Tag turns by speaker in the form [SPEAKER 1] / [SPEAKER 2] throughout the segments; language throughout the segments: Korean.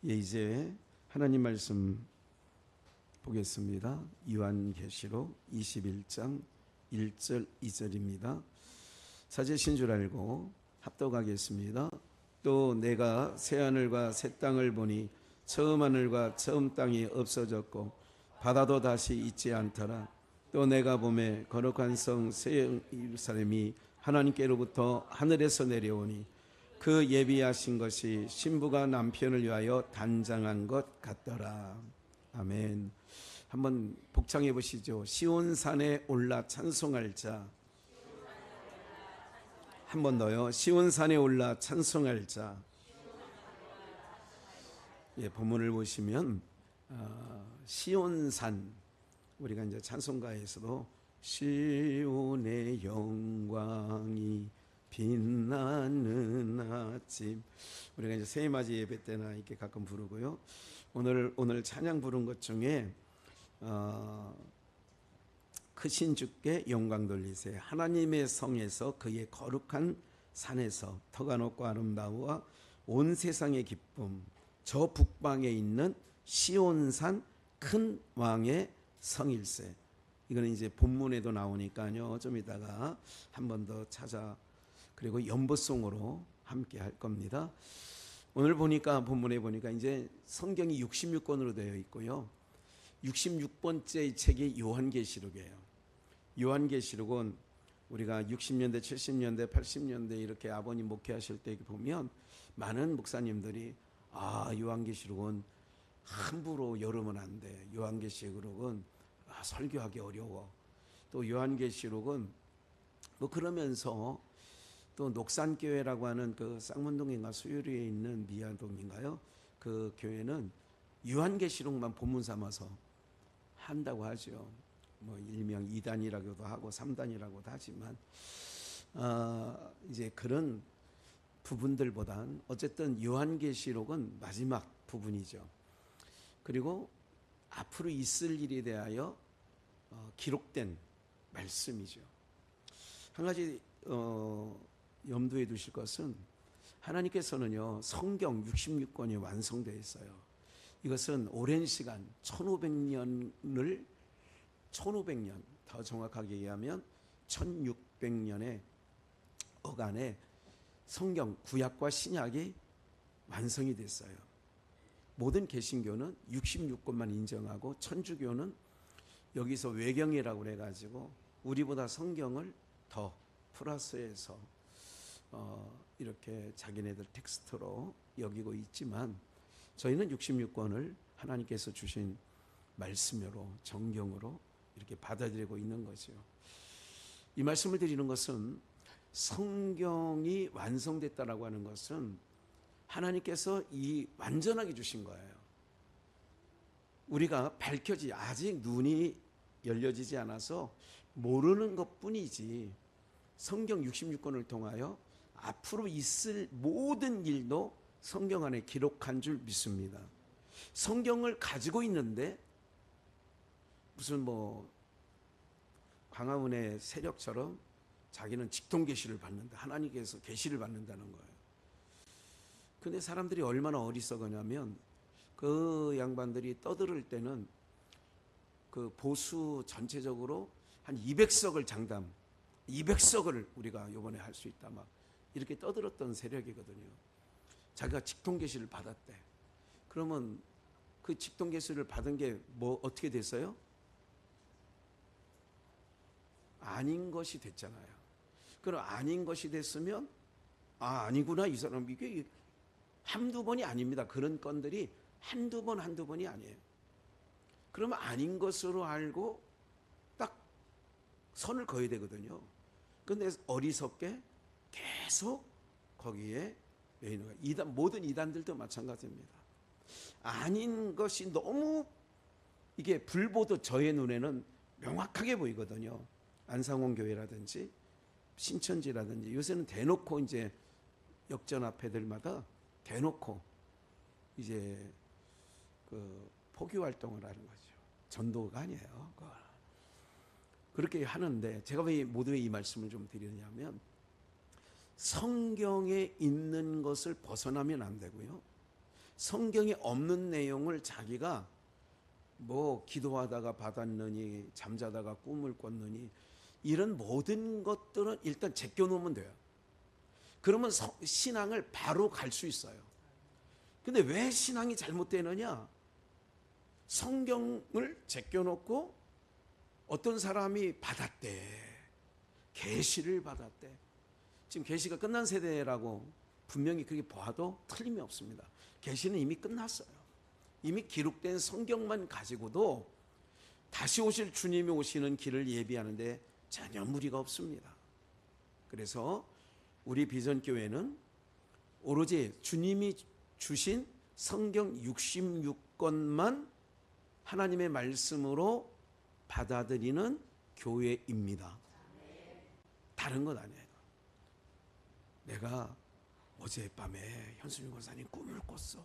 [SPEAKER 1] 예, 이제 하나님 말씀 보겠습니다. 요한계시록 21장 1절 2절입니다. 사제신 줄 알고 합독하겠습니다. 또 내가 새하늘과 새 땅을 보니 처음 하늘과 처음 땅이 없어졌고 바다도 다시 있지 않더라. 또 내가 보매 거룩한 성 새 예루살렘이 하나님께로부터 하늘에서 내려오니 그 예비하신 것이 신부가 남편을 위하여 단장한 것 같더라. 아멘. 한번 복창해 보시죠. 시온산에 올라 찬송할 자. 한 번 더요. 시온산에 올라 찬송할 자. 예, 본문을 보시면 시온산, 우리가 이제 찬송가에서도 시온의 영광이 빛나는 아침, 우리가 이제 새해맞이 예배 때나 이렇게 가끔 부르고요. 오늘 찬양 부른 것 중에 크신 주께 영광 돌리세, 하나님의 성에서 그의 거룩한 산에서 터가 높고 아름다우와 온 세상의 기쁨, 저 북방에 있는 시온산 큰 왕의 성일세. 이거는 이제 본문에도 나오니까요. 좀 이따가 한 번 더 찾아, 그리고 연보송으로 함께 할 겁니다. 오늘 보니까 본문에 보니까 이제 성경이 66권으로 되어 있고요. 66번째 책이 요한계시록이에요. 요한계시록은 우리가 60년대, 70년대, 80년대 이렇게 아버님 목회하실 때 보면 많은 목사님들이 요한계시록은 함부로 열으면 안 돼. 요한계시록은 설교하기 어려워. 또 요한계시록은 뭐 그러면서 또 녹산교회라고 하는 그 쌍문동인가 수유리에 있는 미아동인가요? 그 교회는 요한계시록만 본문 삼아서 한다고 하죠. 뭐 일명 2단이라고도 하고 3단이라고도 하지만 이제 그런 부분들보단 어쨌든 요한계시록은 마지막 부분이죠. 그리고 앞으로 있을 일에 대하여 기록된 말씀이죠. 한 가지 염두에 두실 것은 하나님께서는요, 성경 66권이 완성되어 있어요. 이것은 오랜 시간 1500년, 더 정확하게 얘기하면 1600년의 어간에 성경 구약과 신약이 완성이 됐어요. 모든 개신교는 66권만 인정하고 천주교는 여기서 외경이라고 해가지고 우리보다 성경을 더 플러스해서 이렇게 자기네들 텍스트로 여기고 있지만 저희는 66권을 하나님께서 주신 말씀으로, 정경으로 이렇게 받아들이고 있는 거죠. 이 말씀을 드리는 것은 성경이 완성됐다라고 하는 것은 하나님께서 이 완전하게 주신 거예요. 우리가 아직 눈이 열려지지 않아서 모르는 것뿐이지 성경 66권을 통하여 앞으로 있을 모든 일도 성경 안에 기록한 줄 믿습니다. 성경을 가지고 있는데 무슨 뭐 광화문의 세력처럼 자기는 직통 계시를 받는다, 하나님께서 계시를 받는다는 거예요. 근데 사람들이 얼마나 어리석으냐면 그 양반들이 떠들을 때는 그 보수 전체적으로 한 200석을 장담, 200석을 우리가 이번에 할 수 있다, 막 이렇게 떠들었던 세력이거든요. 자기가 직통 계시를 받았대. 그러면 그 직통 계시를 받은 게 뭐 어떻게 됐어요? 아닌 것이 됐잖아요. 그럼 아닌 것이 됐으면 아니구나, 이 사람 이게 한두 번이 아닙니다. 그런 건들이 한두 번이 아니에요. 그러면 아닌 것으로 알고 딱 선을 그어야 되거든요. 그런데 어리석게 계속 거기에 매이는 거예요. 모든 이단들도 마찬가지입니다. 아닌 것이 너무 이게 불 보듯 저의 눈에는 명확하게 보이거든요. 안상홍 교회라든지 신천지라든지 요새는 대놓고 이제 역전 앞에들마다 대놓고 이제 그 포교 활동을 하는 거죠. 전도가 아니에요. 그렇게 하는데 제가 왜 모두의 이 말씀을 좀 드리냐면 성경에 있는 것을 벗어나면 안 되고요. 성경에 없는 내용을 자기가 뭐 기도하다가 받았느니 잠자다가 꿈을 꿨느니 이런 모든 것들은 일단 제껴놓으면 돼요. 그러면 신앙을 바로 갈 수 있어요. 근데 왜 신앙이 잘못되느냐? 성경을 제껴놓고 어떤 사람이 받았대. 계시를 받았대. 지금 계시가 끝난 세대라고 분명히 그렇게 봐도 틀림이 없습니다. 계시는 이미 끝났어요. 이미 기록된 성경만 가지고도 다시 오실 주님이 오시는 길을 예비하는데 전혀 무리가 없습니다. 그래서 우리 비전교회는 오로지 주님이 주신 성경 66권만 하나님의 말씀으로 받아들이는 교회입니다. 다른 건 아니에요. 내가 어젯밤에 현수님 권사님 꿈을 꿨어.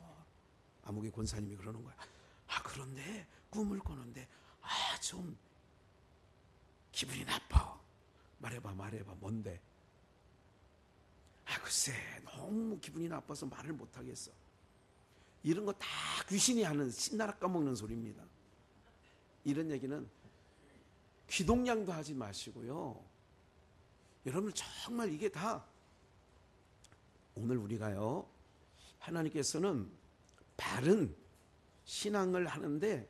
[SPEAKER 1] 아무개 권사님이 그러는 거야. 그런데 꿈을 꿨는데 좀 기분이 나빠. 말해봐 뭔데? 글쎄 너무 기분이 나빠서 말을 못하겠어. 이런 거 다 귀신이 하는 신나라 까먹는 소리입니다. 이런 얘기는 귀동냥도 하지 마시고요. 여러분 정말 이게 다 오늘 우리가요, 하나님께서는 바른 신앙을 하는데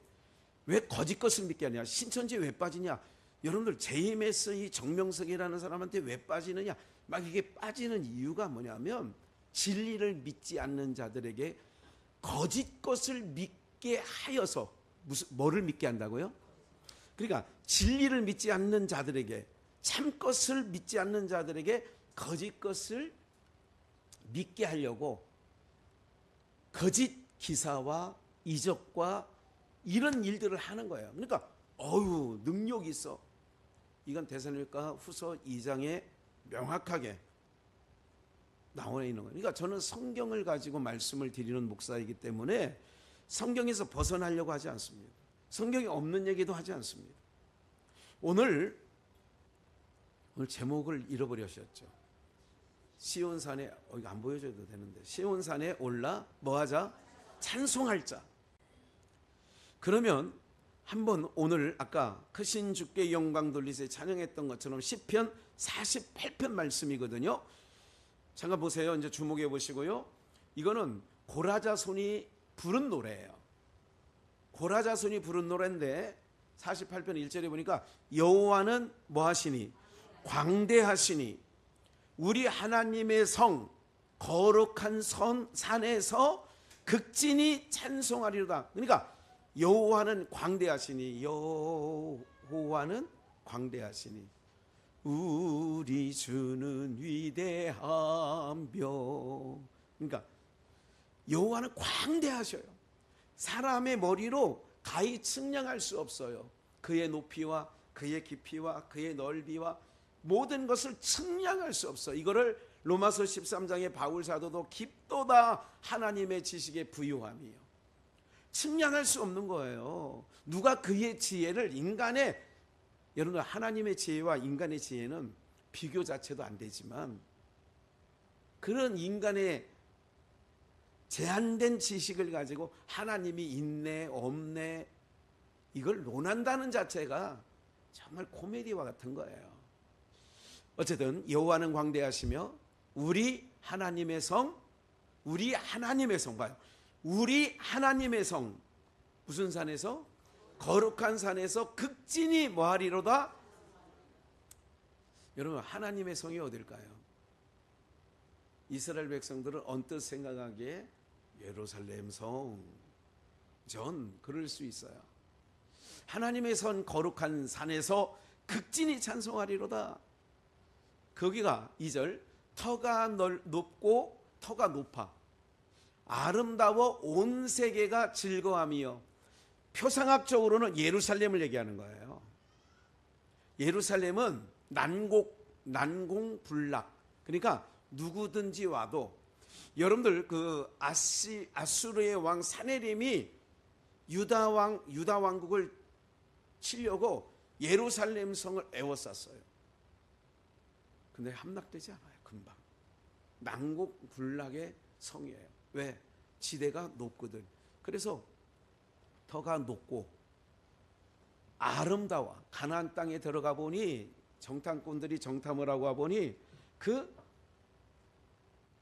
[SPEAKER 1] 왜 거짓 것을 믿게 하냐? 신천지에 왜 빠지냐? 여러분들 JMS 정명석이라는 사람한테 왜 빠지느냐? 막 이게 빠지는 이유가 뭐냐면 진리를 믿지 않는 자들에게 거짓 것을 믿게 하여서 뭐를 믿게 한다고요? 그러니까 진리를 믿지 않는 자들에게, 참 것을 믿지 않는 자들에게 거짓 것을 믿게 하려고 거짓 기사와 이적과 이런 일들을 하는 거예요. 그러니까 능력이 있어. 이건 데살로니가 후서 2장에 명확하게 나와 있는 거예요. 그러니까 저는 성경을 가지고 말씀을 드리는 목사이기 때문에 성경에서 벗어나려고 하지 않습니다. 성경에 없는 얘기도 하지 않습니다. 오늘 제목을 잃어버리셨죠. 시온산에 이거 안 보여줘도 되는데 시온산에 올라 뭐하자? 찬송할 자. 그러면 한번 오늘 아까 크신 주께 영광 돌리세 찬양했던 것처럼 시편 48편 말씀이거든요. 잠깐 보세요. 이제 주목해 보시고요. 이거는 고라자손이 부른 노래예요. 고라자손이 부른 노래인데 48편 1절에 보니까 여호와는 뭐하시니? 광대하시니 우리 하나님의 성 거룩한 산에서 극진히 찬송하리로다. 그러니까 여호와는 광대하시니, 여호와는 광대하시니 우리 주는 위대하며. 그러니까 여호와는 광대하셔요. 사람의 머리로 가히 측량할 수 없어요. 그의 높이와 그의 깊이와 그의 넓이와 모든 것을 측량할 수 없어. 이거를 로마서 13장의 바울 사도도 깊도다 하나님의 지식의 부유함이요. 측량할 수 없는 거예요. 누가 그의 지혜를 여러분 하나님의 지혜와 인간의 지혜는 비교 자체도 안 되지만 그런 인간의 제한된 지식을 가지고 하나님이 있네 없네 이걸 논한다는 자체가 정말 코미디와 같은 거예요. 어쨌든 여호와는 광대하시며 우리 하나님의 성 봐요. 우리 하나님의 성 무슨 산에서? 거룩한 산에서 극진히 뭐하리로다? 여러분 하나님의 성이 어딜까요? 이스라엘 백성들은 언뜻 생각하기에 예루살렘 성, 전 그럴 수 있어요. 하나님의 선 거룩한 산에서 극진히 찬송하리로다. 거기가 2절 터가 높고 터가 높아 아름다워 온 세계가 즐거함이요. 표상학적으로는 예루살렘을 얘기하는 거예요. 예루살렘은 난공불락. 그러니까 누구든지 와도 여러분들 그 아수르의 왕 사네림이 유다 왕국을 치려고 예루살렘 성을 에워쌌어요. 근데 함락되지 않아요. 금방. 난공불락의 성이에요. 왜? 지대가 높거든. 그래서 터가 높고 아름다워. 가나안 땅에 들어가 보니 정탐꾼들이 정탐을 하고 와보니 그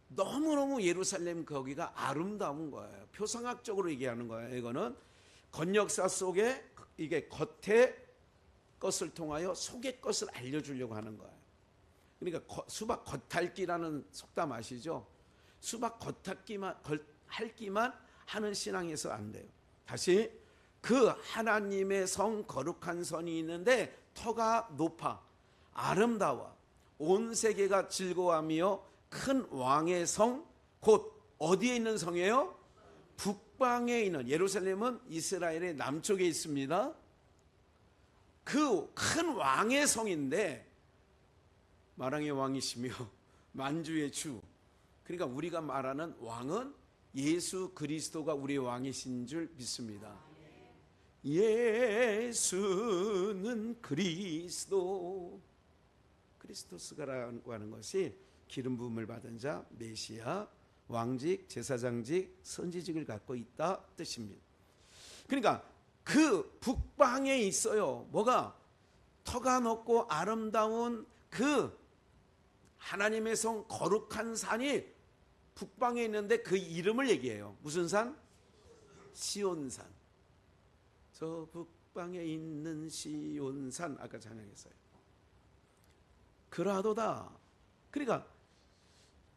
[SPEAKER 1] 너무너무 예루살렘 거기가 아름다운 거예요. 표상학적으로 얘기하는 거예요. 이거는 건역사 속에 이게 겉의 것을 통하여 속의 것을 알려주려고 하는 거예요. 그러니까 수박 겉핥기라는 속담 아시죠? 수박 겉핥기만 하는 신앙에서 안 돼요. 다시 그 하나님의 성 거룩한 선이 있는데 터가 높아 아름다워 온 세계가 즐거워하며 큰 왕의 성 곧 어디에 있는 성이에요? 북방에 있는 예루살렘은 이스라엘의 남쪽에 있습니다. 그 큰 왕의 성인데 만왕의 왕이시며 만주의 주. 그러니까 우리가 말하는 왕은 예수 그리스도가 우리의 왕이신 줄 믿습니다. 예수는 그리스도. 크리스토스가라고 하는 것이 기름 부음을 받은 자, 메시아, 왕직, 제사장직, 선지직을 갖고 있다 뜻입니다. 그러니까 그 북방에 있어요. 뭐가? 터가 높고 아름다운 그 하나님의 성 거룩한 산이 북방에 있는데 그 이름을 얘기해요. 무슨 산? 시온산. 저 북방에 있는 시온산. 아까 찬양했어요. 그라도다. 그러니까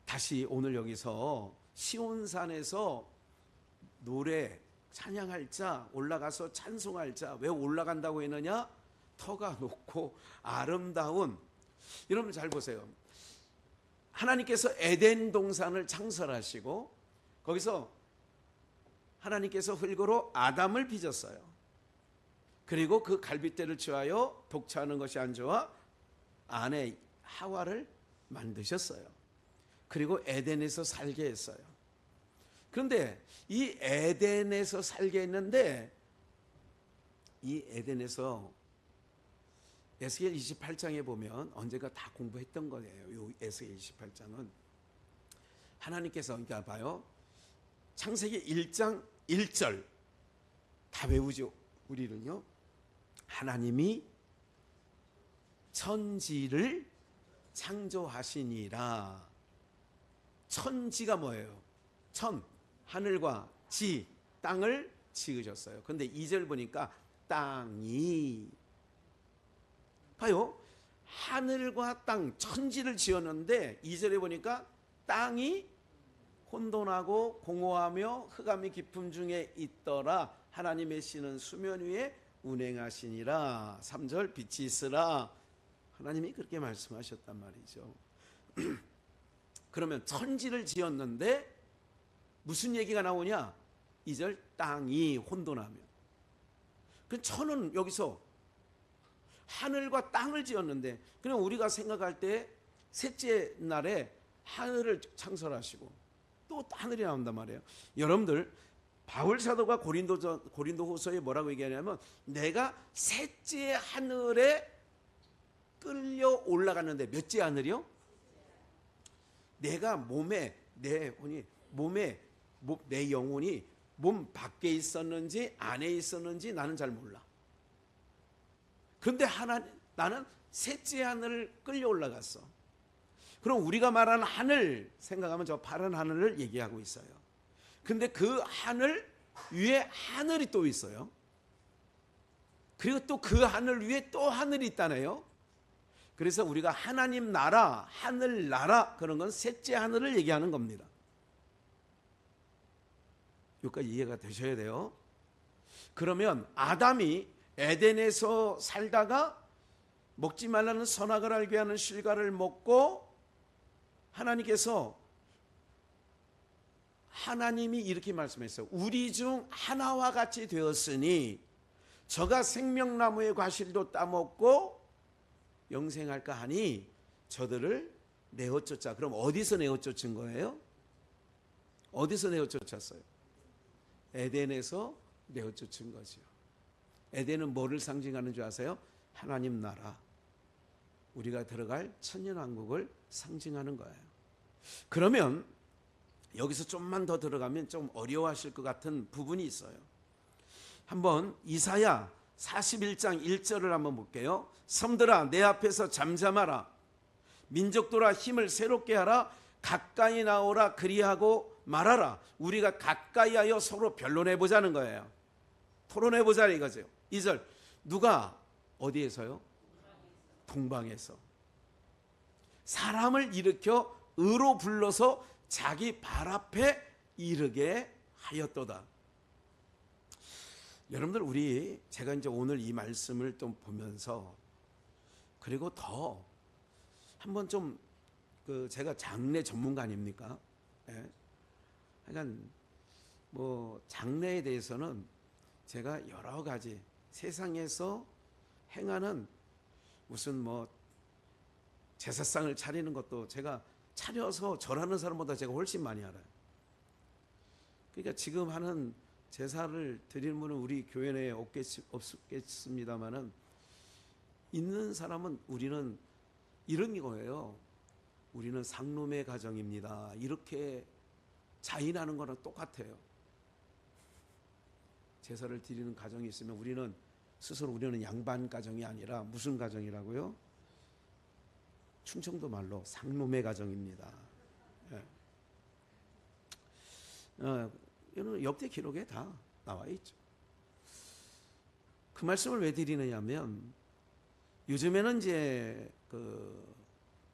[SPEAKER 1] 다시 오늘 여기서 시온산에서 노래 찬양할 자, 올라가서 찬송할 자. 왜 올라간다고 했느냐? 터가 높고 아름다운. 여러분 잘 보세요. 하나님께서 에덴 동산을 창설하시고 거기서 하나님께서 흙으로 아담을 빚었어요. 그리고 그 갈빗대를 취하여 독차하는 것이 안 좋아 아내 하와를 만드셨어요. 그리고 에덴에서 살게 했어요. 그런데 이 에덴에서 살게 했는데 이 에덴에서 에스겔 28장에 보면 언제가 다 공부했던 거예요. 이 에스겔 28장은 하나님께서 그러니까 봐요. 창세기 1장 1절 다 외우죠. 우리는요. 하나님이 천지를 창조하시니라. 천지가 뭐예요? 천, 하늘과 지, 땅을 지으셨어요. 근데 2절 보니까 땅이 봐요. 하늘과 땅, 천지를 지었는데 2절에 보니까 땅이 혼돈하고 공허하며 흑암이 깊음 중에 있더라. 하나님의 씨는 수면 위에 운행하시니라. 3절 빛이 있으라. 하나님이 그렇게 말씀하셨단 말이죠. 그러면 천지를 지었는데 무슨 얘기가 나오냐? 2절 땅이 혼돈하며. 그 천은 여기서 하늘과 땅을 지었는데 그냥 우리가 생각할 때 셋째 날에 하늘을 창설하시고 또 하늘이 나온단 말이에요. 여러분들 바울 사도가 고린도후서에 뭐라고 얘기하냐면 내가 셋째 하늘에 끌려 올라갔는데 몇째 하늘이요? 내가 내 영혼이 몸 밖에 있었는지 안에 있었는지 나는 잘 몰라. 그런데 나는 셋째 하늘을 끌려 올라갔어. 그럼 우리가 말하는 하늘 생각하면 저 파란 하늘을 얘기하고 있어요. 근데 그 하늘 위에 하늘이 또 있어요. 그리고 또 그 하늘 위에 또 하늘이 있다네요. 그래서 우리가 하나님 나라, 하늘 나라 그런 건 셋째 하늘을 얘기하는 겁니다. 여기까지 이해가 되셔야 돼요. 그러면 아담이 에덴에서 살다가 먹지 말라는 선악을 알게 하는 실과를 먹고 하나님이 이렇게 말씀했어요. 우리 중 하나와 같이 되었으니 저가 생명나무의 과실도 따먹고 영생할까 하니 저들을 내어쫓자. 그럼 어디서 내어쫓은 거예요? 어디서 내어쫓았어요? 에덴에서 내어쫓은 거죠. 에덴은 뭐를 상징하는 줄 아세요? 하나님 나라, 우리가 들어갈 천년왕국을 상징하는 거예요. 그러면 여기서 좀만 더 들어가면 좀 어려워하실 것 같은 부분이 있어요. 한번 이사야 41장 1절을 한번 볼게요. 섬들아 내 앞에서 잠잠하라. 민족들아 힘을 새롭게 하라. 가까이 나오라 그리하고 말하라. 우리가 가까이 하여 서로 변론해 보자는 거예요. 토론해 보자 이거죠. 2절 누가 어디에서요? 동방에서 사람을 일으켜 의로 불러서 자기 발 앞에 이르게 하였도다. 여러분들 제가 이제 오늘 이 말씀을 좀 보면서 그리고 더 한번 좀 제가 장례 전문가 아닙니까? 예? 그러니까 뭐 장례에 대해서는 제가 여러 가지 세상에서 행하는 무슨 뭐 제사상을 차리는 것도 제가 차려서 절하는 사람보다 제가 훨씬 많이 알아요. 그러니까 지금 하는 제사를 드리는 분은 우리 교회 내에 없겠습니다만은 있는 사람은 우리는 이런 거예요. 우리는 상놈의 가정입니다. 이렇게 자인하는 거랑 똑같아요. 제사를 드리는 가정이 있으면 우리는 스스로 우리는 양반 가정이 아니라 무슨 가정이라고요? 충청도 말로 상놈의 가정입니다. 예. 이거는 역대 기록에 다 나와 있죠. 그 말씀을 왜 드리느냐면 요즘에는 이제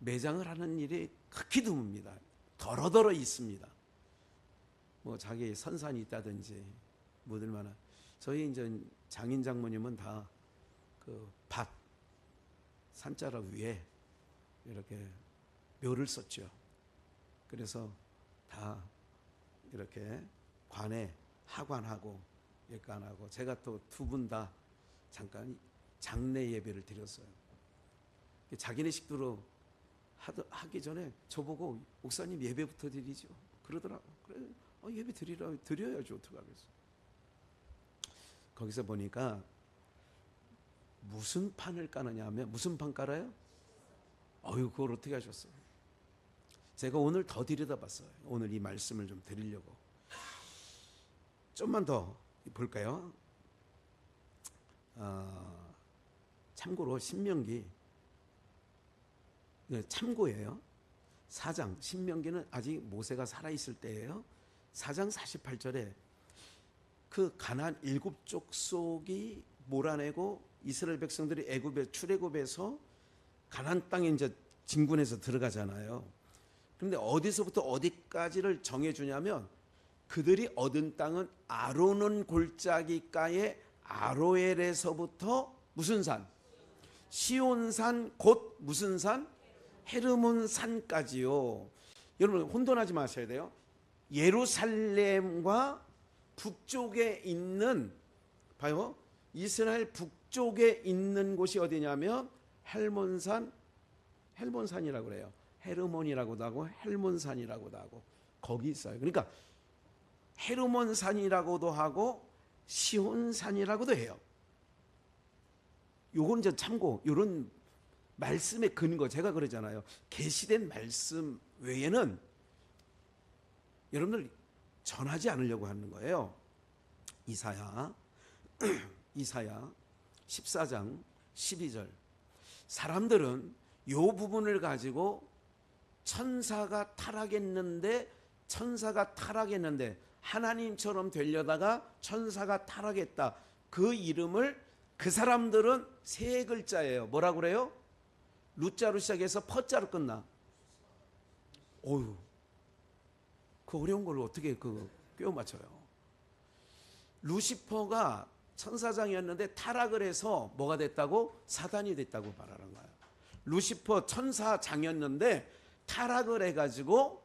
[SPEAKER 1] 매장을 하는 일이 극히 드뭅니다. 더러더러 있습니다. 뭐 자기 선산이 있다든지 뭐들 만한 저희 이제 장인 장모님은 다 밭 산자락 위에 이렇게 묘를 썼죠. 그래서 다 이렇게 관에 하관하고 예관하고 제가 또 두 분 다 잠깐 장례 예배를 드렸어요. 자기네 식구로 하기 전에 저보고 목사님 예배부터 드리죠. 그러더라고. 그래 예배 드려야죠. 어떡하겠어. 거기서 보니까 무슨 판을 까느냐 하면 무슨 판 깔아요? 그걸 어떻게 하셨어요? 제가 오늘 더 들여다봤어요. 오늘 이 말씀을 좀 드리려고. 좀만 더 볼까요? 참고로 신명기 참고예요. 4장 신명기는 아직 모세가 살아있을 때예요. 4장 48절에 그 가나안 7족속이 몰아내고 이스라엘 백성들이 애굽에 출애굽에서 가나안 땅에 이제 진군해서 들어가잖아요. 그런데 어디서부터 어디까지를 정해주냐면 그들이 얻은 땅은 아로논 골짜기가의 아로엘에서부터 무슨 산? 시온산 곧 무슨 산? 헤르몬 산까지요. 여러분 혼돈하지 마셔야 돼요. 예루살렘과 북쪽에 있는 봐요. 이스라엘 북쪽에 있는 곳이 어디냐면 헬몬산이라고 그래요. 헤르몬이라고도 하고 헬몬산이라고도 하고 거기 있어요. 그러니까 헤르몬산이라고도 하고 시온산이라고도 해요. 요건 이제 참고 요런 말씀의 근거 제가 그러잖아요. 계시된 말씀 외에는 여러분들 전하지 않으려고 하는 거예요. 이사야 14장 12절 사람들은 요 부분을 가지고 천사가 타락했는데 하나님처럼 되려다가 천사가 타락했다. 그 이름을 그 사람들은 세 글자예요. 뭐라고 그래요? 루자로 시작해서 퍼자로 끝나. 어휴, 그 어려운 걸 어떻게 꿰어 맞춰요? 루시퍼가 천사장이었는데 타락을 해서 뭐가 됐다고? 사단이 됐다고 말하는 거예요. 루시퍼 천사장이었는데 타락을 해가지고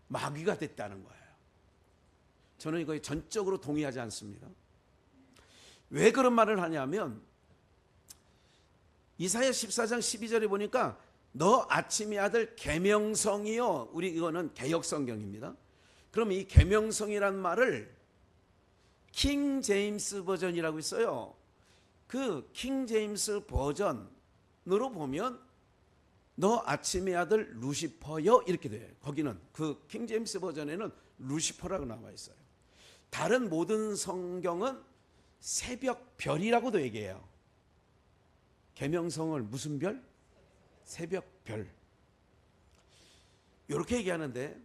[SPEAKER 1] 마귀가 됐다는 거예요. 저는 이거에 전적으로 동의하지 않습니다. 왜 그런 말을 하냐면 이사야 14장 12절에 보니까 너 아침의 아들 계명성이요. 우리 이거는 개역성경입니다. 그럼 이 계명성이란 말을 킹 제임스 버전이라고 있어요. 그 킹 제임스 버전으로 보면 너 아침의 아들 루시퍼요 이렇게 돼요. 거기는 그 킹 제임스 버전에는 루시퍼라고 나와 있어요. 다른 모든 성경은 새벽별이라고도 얘기해요. 계명성을 무슨 별? 새벽별. 이렇게 얘기하는데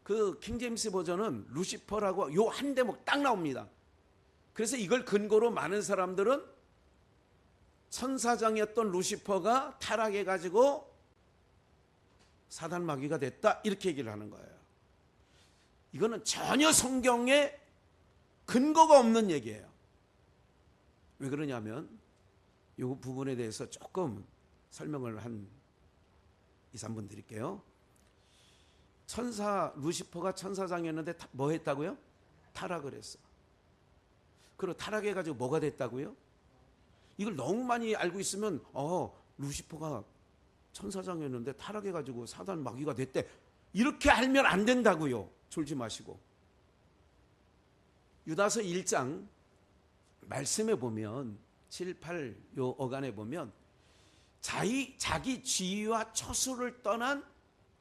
[SPEAKER 1] 그 킹제임스 버전은 루시퍼라고 요 한 대목 딱 나옵니다. 그래서 이걸 근거로 많은 사람들은 천사장이었던 루시퍼가 타락해가지고 사단 마귀가 됐다 이렇게 얘기를 하는 거예요. 이거는 전혀 성경에 근거가 없는 얘기예요. 왜 그러냐면 이 부분에 대해서 조금 설명을 한 2, 3분 드릴게요. 루시퍼가 천사장이었는데 뭐 했다고요? 타락을 했어. 그리고 타락해가지고 뭐가 됐다고요? 이걸 너무 많이 알고 있으면 루시퍼가 천사장이었는데 타락해가지고 사단 마귀가 됐대. 이렇게 알면 안 된다고요. 졸지 마시고. 유다서 1장 말씀에 보면 7, 8 요 어간에 보면 자기 지위와 처소를 떠난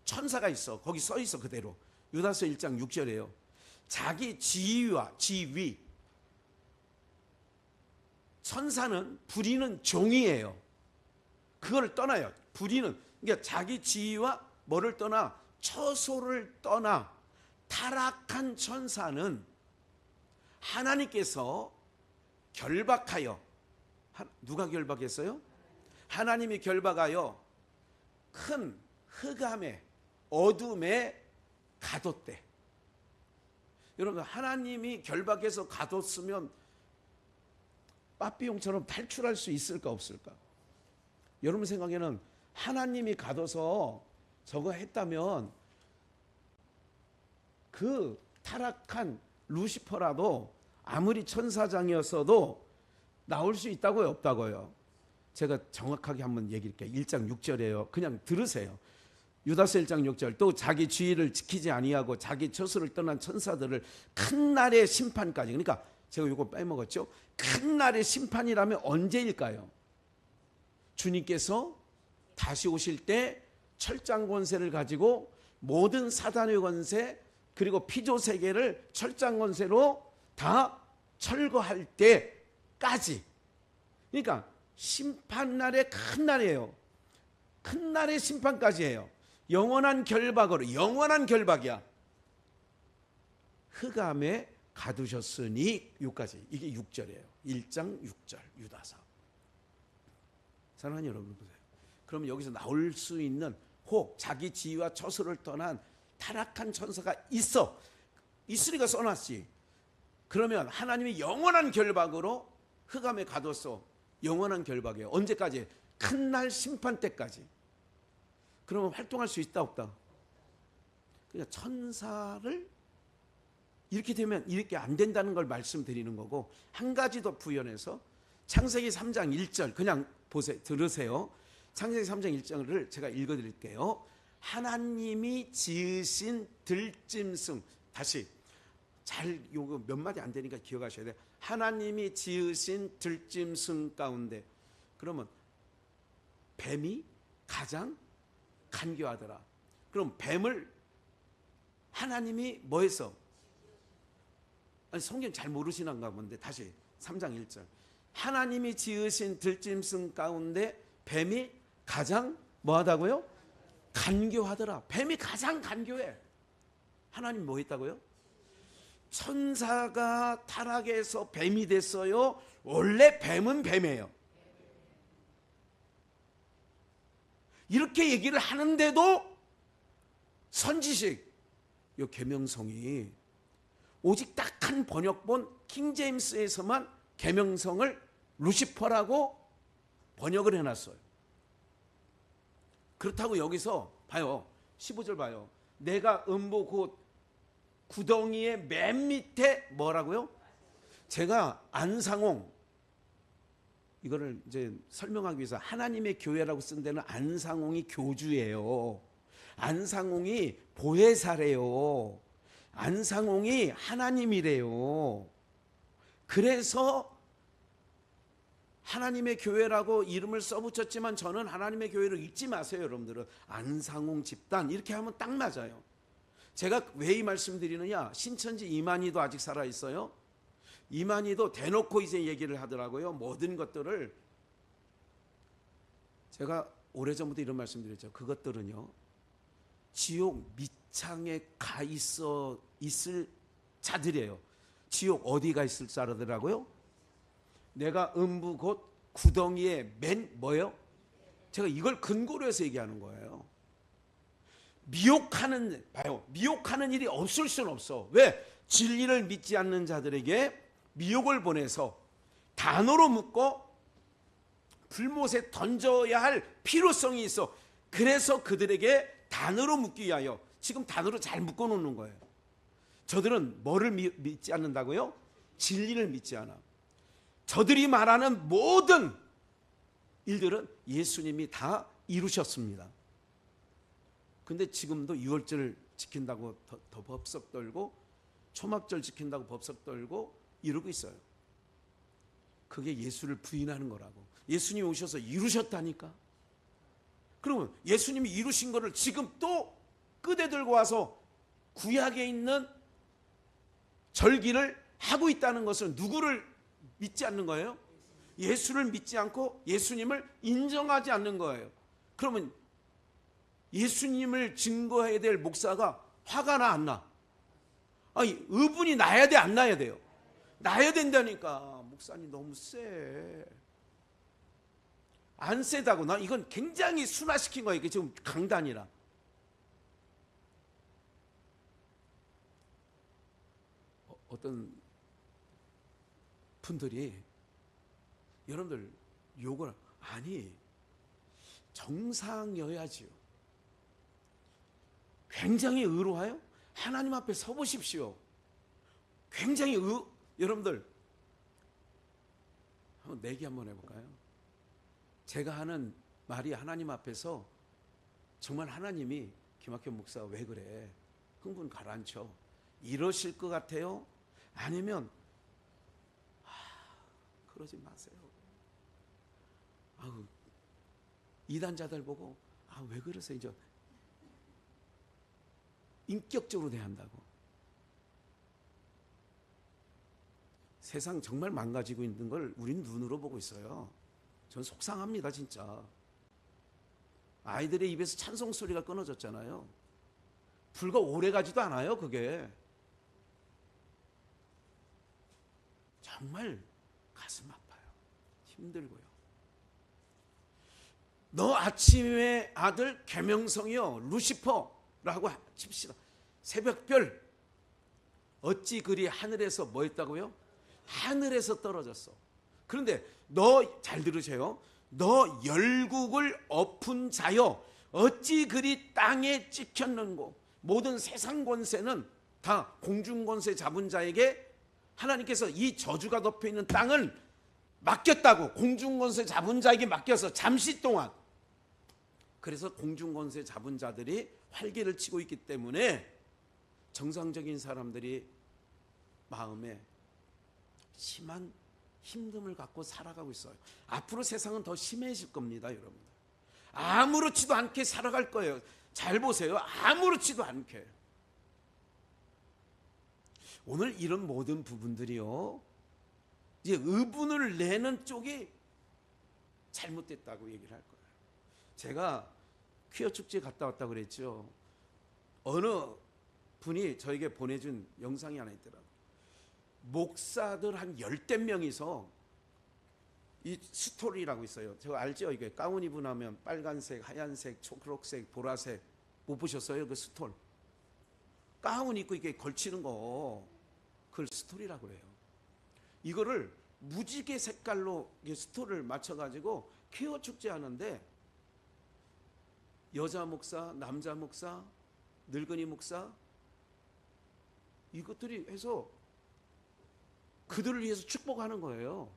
[SPEAKER 1] 천사가 있어. 거기 써 있어 그대로. 유다서 1장 6절에요. 자기 지위와 지위. 천사는 부리는 종이에요. 그걸 떠나요. 부리는 그러니까 자기 지위와 뭐를 떠나 처소를 떠나 타락한 천사는 하나님께서 결박하여 누가 결박했어요? 하나님이 결박하여 큰 흑암에 어둠에 가뒀대. 여러분 하나님이 결박해서 가뒀으면 빠삐용처럼 탈출할 수 있을까 없을까? 여러분 생각에는 하나님이 가둬서 저거 했다면 그 타락한 루시퍼라도 아무리 천사장이었어도 나올 수 있다고요 없다고요? 제가 정확하게 한번 얘기할게요. 1장 6절이에요. 그냥 들으세요. 유다서 1장 6절 또 자기 주의를 지키지 아니하고 자기 처소를 떠난 천사들을 큰 날의 심판까지 그러니까 제가 이거 빼먹었죠. 큰 날의 심판이라면 언제일까요? 주님께서 다시 오실 때 철장 권세를 가지고 모든 사단의 권세 그리고 피조 세계를 철장 권세로 다 철거할 때까지. 그러니까 심판날의 큰 날이에요. 큰 날의 심판까지예요. 영원한 결박으로 영원한 결박이야. 흑암에 가두셨으니 여기까지. 이게 6절이에요. 1장 6절 유다서. 사랑하는 여러분 보세요. 그러면 여기서 나올 수 있는 혹 자기 지위와 처소를 떠난 타락한 천사가 있으리가 써놨지. 그러면 하나님이 영원한 결박으로 흑암에 가뒀어. 영원한 결박이에요. 언제까지? 큰 날 심판 때까지. 그러면 활동할 수 있다 없다? 그러니까 천사를 이렇게 되면 이렇게 안 된다는 걸 말씀드리는 거고 한 가지 더 부연해서 창세기 3장 1절 그냥 보세요. 들으세요. 창세기 3장 1절을 제가 읽어드릴게요. 하나님이 지으신 들짐승 다시 잘 요거 몇 마디 안 되니까 기억하셔야 돼요. 하나님이 지으신 들짐승 가운데 그러면 뱀이 가장 간교하더라. 그럼 뱀을 하나님이 뭐 했어? 아니 성경 잘 모르시는가 본데 다시 3장 1절 하나님이 지으신 들짐승 가운데 뱀이 가장 뭐하다고요? 간교하더라. 뱀이 가장 간교해. 하나님 뭐 했다고요? 천사가 타락해서 뱀이 됐어요? 원래 뱀은 뱀이에요. 이렇게 얘기를 하는데도 선지식 요 계명성이 오직 딱 한 번역본 킹제임스에서만 계명성을 루시퍼라고 번역을 해놨어요. 그렇다고 여기서 봐요. 15절 봐요. 내가 음부 곧 구덩이의 맨 밑에 뭐라고요? 제가 안상홍 이거를 이제 설명하기 위해서 하나님의 교회라고 쓴 데는 안상홍이 교주예요. 안상홍이 보혜사래요. 안상홍이 하나님이래요. 그래서 하나님의 교회라고 이름을 써붙였지만 저는 하나님의 교회를 잊지 마세요. 여러분들은 안상홍 집단 이렇게 하면 딱 맞아요. 제가 왜 이 말씀 드리느냐, 신천지 이만희도 아직 살아있어요. 이만희도 대놓고 이제 얘기를 하더라고요. 모든 것들을. 제가 오래전부터 이런 말씀 드렸죠. 그것들은요, 지옥 밑창에 가 있을 자들이에요. 지옥 어디가 있을 자라더라고요? 내가 음부 곧 구덩이에 맨 뭐예요? 제가 이걸 근거로 해서 얘기하는 거예요. 미혹하는 일이 없을 수는 없어. 왜? 진리를 믿지 않는 자들에게 미혹을 보내서 단어로 묶고 불못에 던져야 할 필요성이 있어. 그래서 그들에게 단어로 묶기 위하여 지금 단어로 잘 묶어 놓는 거예요. 저들은 뭐를 믿지 않는다고요? 진리를 믿지 않아. 저들이 말하는 모든 일들은 예수님이 다 이루셨습니다. 근데 지금도 유월절 지킨다고 더 법석 떨고 초막절 지킨다고 법석 떨고 이러고 있어요. 그게 예수를 부인하는 거라고. 예수님이 오셔서 이루셨다니까. 그러면 예수님이 이루신 거를 지금 또 끄대 들고 와서 구약에 있는 절기를 하고 있다는 것은 누구를 믿지 않는 거예요? 예수를 믿지 않고 예수님을 인정하지 않는 거예요. 그러면 예수님을 증거해야 될 목사가 화가 나, 안 나? 아니, 의분이 나야 돼, 안 나야 돼요? 나야 된다니까. 목사님 너무 세. 안 세다고. 나 이건 굉장히 순화시킨 거예요. 이게 지금 강단이라. 어떤 분들이 여러분들 욕을, 아니 정상이어야지요. 굉장히 의로워요. 하나님 앞에 서보십시오. 굉장히 여러분들 한번 내기 한번 해볼까요? 제가 하는 말이 하나님 앞에서 정말 하나님이 김학현 목사 왜 그래? 흥분 가라앉혀. 이러실 것 같아요? 아니면 그러지 마세요. 이단자들 보고 왜 그러세요? 이제 인격적으로 대한다고. 세상 정말 망가지고 있는 걸 우린 눈으로 보고 있어요. 전 속상합니다, 진짜. 아이들의 입에서 찬송 소리가 끊어졌잖아요. 불과 오래 가지도 않아요, 그게. 정말 가슴 아파요. 힘들고요. 너 아침의 아들 계명성이요 루시퍼라고 칩시다. 새벽별 어찌 그리 하늘에서 뭐 했다고요? 하늘에서 떨어졌어. 그런데 너 잘 들으세요. 너 열국을 엎은 자여 어찌 그리 땅에 찍혔는고. 모든 세상 권세는 다 공중 권세 잡은 자에게 하나님께서 이 저주가 덮여 있는 땅을 맡겼다고. 공중 권세 잡은 자에게 맡겨서 잠시 동안. 그래서 공중 권세 잡은 자들이 활개를 치고 있기 때문에 정상적인 사람들이 마음에 심한 힘듦을 갖고 살아가고 있어요. 앞으로 세상은 더 심해질 겁니다, 여러분. 아무렇지도 않게 살아갈 거예요. 잘 보세요. 아무렇지도 않게. 오늘 이런 모든 부분들이요, 이제 의분을 내는 쪽이 잘못됐다고 얘기를 할 거예요. 제가 퀴어 축제 갔다 왔다고 그랬죠. 어느 분이 저에게 보내준 영상이 하나 있더라고요. 목사들 한 10대 명이서 이 스토리라고 있어요. 제가 알죠? 이게 가운 입고 나면 빨간색, 하얀색, 초록색, 보라색. 못 보셨어요? 그 스톨. 가운 입고 이렇게 걸치는 거. 그걸 스토리라고 해요. 이거를 무지개 색깔로 스토리를 맞춰가지고 퀴어 축제 하는데 여자 목사, 남자 목사, 늙은이 목사 이것들이 해서 그들을 위해서 축복하는 거예요.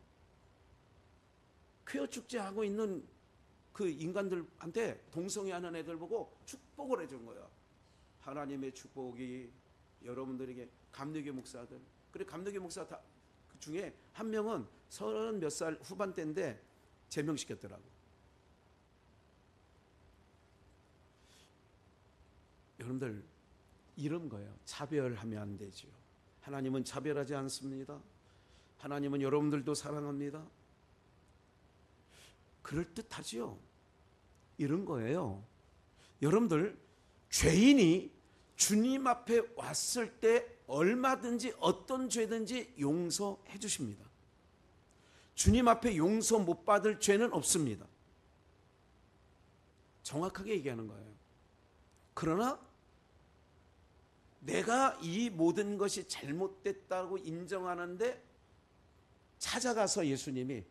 [SPEAKER 1] 퀴어 축제 하고 있는 그 인간들한테 동성애하는 애들 보고 축복을 해준 거야. 하나님의 축복이 여러분들에게. 감리교 목사들. 그래, 감리교 목사 다 그 중에 한 명은 30 몇 살 후반대인데 제명시켰더라고. 여러분들 이런 거예요. 차별하면 안 되죠. 하나님은 차별하지 않습니다. 하나님은 여러분들도 사랑합니다. 그럴듯하지요. 이런 거예요. 여러분들, 죄인이 주님 앞에 왔을 때 얼마든지 어떤 죄든지 용서해 주십니다. 주님 앞에 용서 못 받을 죄는 없습니다. 정확하게 얘기하는 거예요. 그러나 내가 이 모든 것이 잘못됐다고 인정하는데 찾아가서 예수님이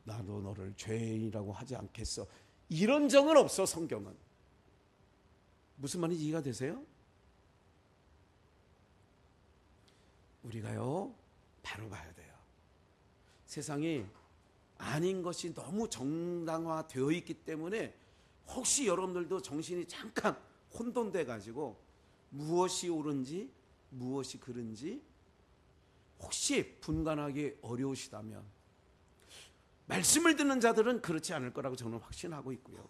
[SPEAKER 1] 나도 너를 죄인이라고 하지 않겠어, 이런 적은 없어. 성경은. 무슨 말인지 이해가 되세요? 우리가요 바로 봐야 돼요. 세상이 아닌 것이 너무 정당화되어 있기 때문에 혹시 여러분들도 정신이 잠깐 혼돈돼 가지고 무엇이 옳은지 무엇이 그른지 혹시 분간하기 어려우시다면, 말씀을 듣는 자들은 그렇지 않을 거라고 저는 확신하고 있고요.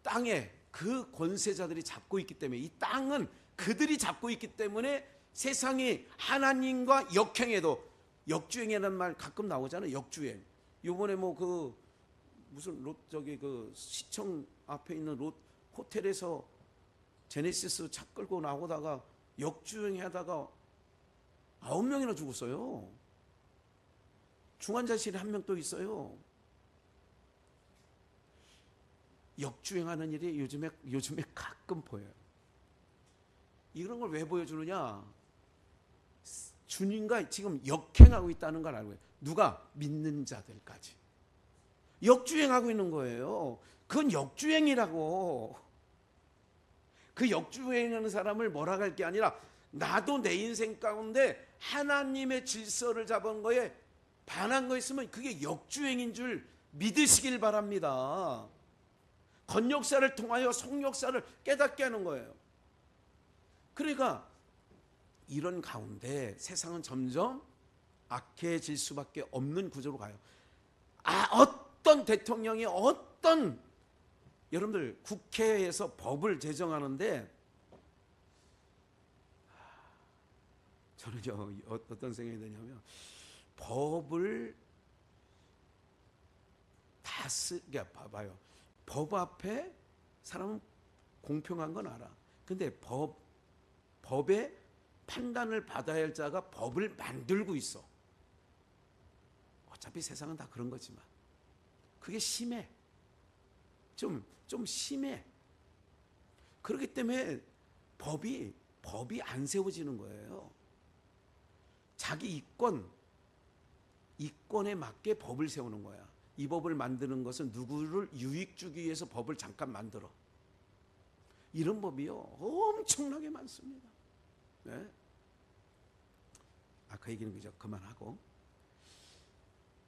[SPEAKER 1] 땅에 그 권세자들이 잡고 있기 때문에, 이 땅은 그들이 잡고 있기 때문에 세상이 하나님과 역행해도, 역주행이라는 말 가끔 나오잖아요. 역주행. 요번에 뭐 그 무슨 저기 그 시청 앞에 있는 호텔에서 제네시스 차 끌고 나오다가 역주행하다가 9명이나 죽었어요. 중환자실에 1명 또 있어요. 역주행하는 일이 요즘에 가끔 보여요. 이런 걸 왜 보여주느냐? 주님과 지금 역행하고 있다는 걸 알고 있어요. 누가? 믿는 자들까지 역주행하고 있는 거예요. 그건 역주행이라고. 그 역주행하는 사람을 뭐라 할 게 아니라, 나도 내 인생 가운데 하나님의 질서를 잡은 거에 반한 거 있으면 그게 역주행인 줄 믿으시길 바랍니다. 건역사를 통하여 속역사를 깨닫게 하는 거예요. 그러니까 이런 가운데 세상은 점점 악해질 수밖에 없는 구조로 가요. 어떤 대통령이 어떤, 여러분들 국회에서 법을 제정하는데 저는요 어떤 생각이 드냐면, 법을 다 쓰게 봐봐요. 법 앞에 사람은 공평한 건 알아. 근데 법의 판단을 받아야 할 자가 법을 만들고 있어. 어차피 세상은 다 그런 거지만 그게 심해. 좀 심해. 그렇기 때문에 법이 안 세워지는 거예요. 자기 이권에 맞게 법을 세우는 거야. 이 법을 만드는 것은 누구를 유익 주기 위해서 법을 잠깐 만들어. 이런 법이요 엄청나게 많습니다. 네? 그 얘기는 그저 그만하고,